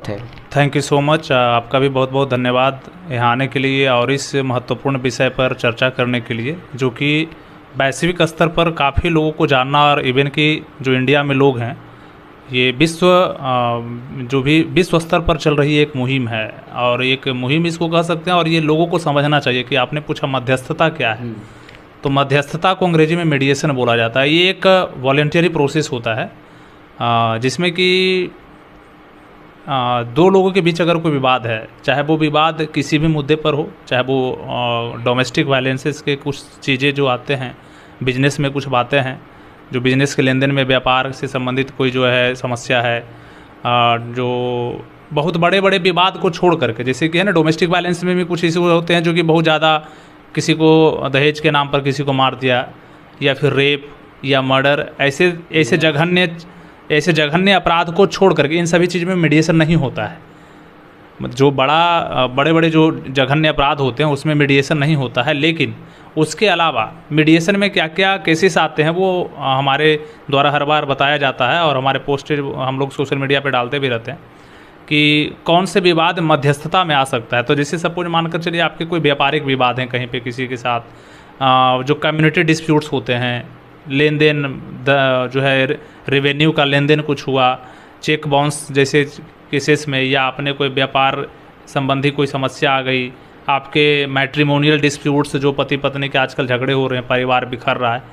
थे। Thank you so much. आपका भी बहुत बहुत धन्यवाद यहाँ आने के लिए और इस महत्वपूर्ण विषय पर चर्चा करने के लिए, जो कि वैश्विक स्तर पर काफ़ी लोगों को जानना, और इवन कि जो इंडिया में लोग हैं, ये जो भी विश्व स्तर पर चल रही एक मुहिम है, और एक मुहिम इसको कह सकते हैं। और ये लोगों को समझना चाहिए कि आपने पूछा मध्यस्थता क्या है, तो मध्यस्थता को अंग्रेजी में मीडिएशन बोला जाता है। ये एक वॉलेंटियरी प्रोसेस होता है जिसमें कि दो लोगों के बीच अगर कोई विवाद है, चाहे वो विवाद किसी भी मुद्दे पर हो, चाहे वो डोमेस्टिक वायलेंसेस के कुछ चीज़ें जो आते हैं, बिजनेस में कुछ बातें हैं, जो बिजनेस के लेन देन में व्यापार से संबंधित कोई जो है समस्या है, जो बहुत बड़े बड़े विवाद को छोड़ करके, जैसे कि है ना, डोमेस्टिक वायलेंस में भी कुछ इशू होते हैं जो कि बहुत ज़्यादा, किसी को दहेज के नाम पर किसी को मार दिया, या फिर रेप या मर्डर, ऐसे जघन्य अपराध को छोड़ करके इन सभी चीज़ में मीडिएशन नहीं होता है। जो बड़े बड़े जो जघन्य अपराध होते हैं उसमें मीडिएशन नहीं होता है, लेकिन उसके अलावा मीडिएशन में क्या क्या केसेस आते हैं वो हमारे द्वारा हर बार बताया जाता है, और हमारे पोस्टेज हम लोग सोशल मीडिया पे डालते भी रहते हैं कि कौन से विवाद मध्यस्थता में आ सकता है। तो जैसे सपोज मानकर चलिए आपके कोई व्यापारिक विवाद हैं कहीं पे किसी के साथ, जो कम्युनिटी डिस्प्यूट्स होते हैं, लेन देन जो है रेवेन्यू का लेन देन कुछ हुआ, चेक बाउंस जैसे केसेस में, या आपने कोई व्यापार संबंधी कोई समस्या आ गई, आपके मैट्रिमोनियल डिस्प्यूट्स, जो पति पत्नी के आजकल झगड़े हो रहे हैं, परिवार बिखर रहा है,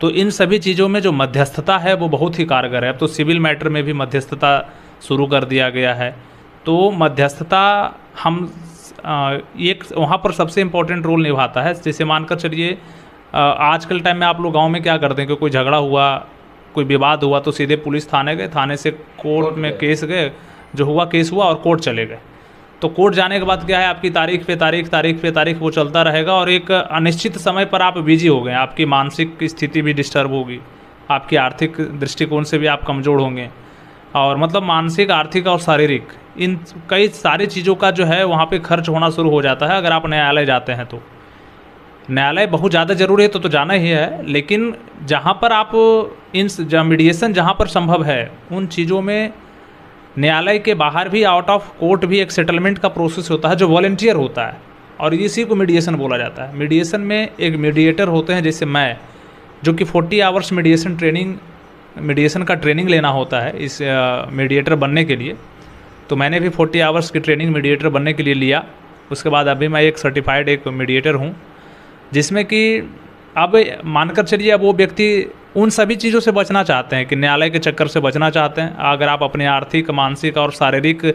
तो इन सभी चीज़ों में जो मध्यस्थता है वो बहुत ही कारगर है। अब तो सिविल मैटर में भी मध्यस्थता शुरू कर दिया गया है। तो मध्यस्थता हम एक वहाँ पर सबसे इम्पोर्टेंट रोल निभाता है। जैसे मानकर चलिए आजकल टाइम में आप लोग गांव में क्या करते हैं कि कोई झगड़ा हुआ, कोई विवाद हुआ, तो सीधे पुलिस थाने गए, थाने से कोर्ट में केस गए, जो हुआ केस हुआ और कोर्ट चले गए। तो कोर्ट जाने के बाद क्या है, आपकी तारीख पे तारीख वो चलता रहेगा, और एक अनिश्चित समय पर आप बिजी हो गए, आपकी मानसिक स्थिति भी डिस्टर्ब होगी, आपकी आर्थिक दृष्टिकोण से भी आप कमज़ोर होंगे, और मतलब मानसिक, आर्थिक और शारीरिक, इन कई सारी चीज़ों का जो है वहाँ पे खर्च होना शुरू हो जाता है। अगर आप न्यायालय जाते हैं तो न्यायालय बहुत ज़्यादा ज़रूरी है, तो जाना ही है, लेकिन जहाँ पर आप मीडिएशन जहाँ पर संभव है उन चीज़ों में न्यायालय के बाहर भी, आउट ऑफ कोर्ट भी एक सेटलमेंट का प्रोसेस होता है जो वॉलंटियर होता है, और इसी को मीडिएशन बोला जाता है। मीडिएशन में एक मीडिएटर होते हैं, जैसे मैं, जो कि 40 आवर्स मीडिएशन का ट्रेनिंग लेना होता है इस मीडिएटर बनने के लिए। तो मैंने भी 40 आवर्स की ट्रेनिंग मीडिएटर बनने के लिए लिया। उसके बाद अभी मैं एक सर्टिफाइड एक मीडिएटर हूँ, जिसमें कि अब मानकर चलिए अब वो व्यक्ति उन सभी चीज़ों से बचना चाहते हैं कि न्यायालय के चक्कर से बचना चाहते हैं। अगर आप अपने आर्थिक, मानसिक और शारीरिक